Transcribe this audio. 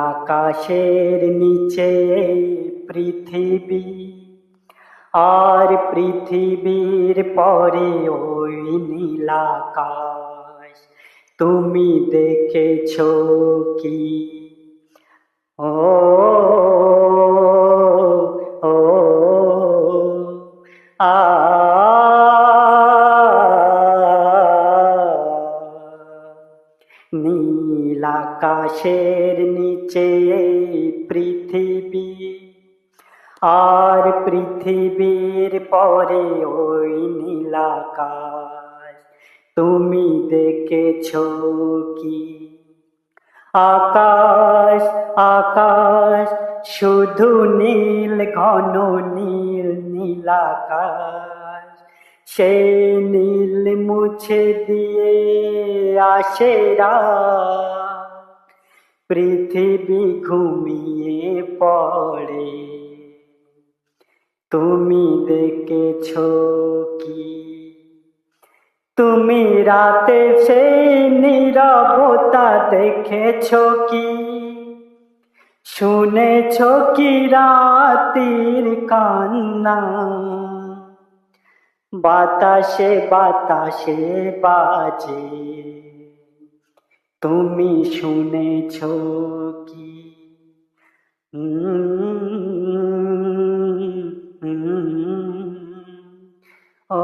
আকাশের নিচে এই পৃথিবী, আর পৃথিবীর পরে ওই নীল আকাশ। তুমি দেখেছো কি? ও ও আ নীল আকাশের নিচে এই পৃথিবী, আর পৃথিবীর পরে ওই নীল আকাশ। তুমি দেখেছো কি? আকাশ আকাশ শুধু নীল, ঘন নীল নীল আকাশ। সেই নীল মুছে দিয়ে আসে রাত, পৃথিবী ঘুমিয়ে পড়ে। তুমি দেখেছো কি? তুমি রাতে সেই নীরবতা দেখেছো কি? শুনেছো কি রাতের কান্না? বাতাসে বাতাসে বাজে, তুমি শুনেছো কি? ও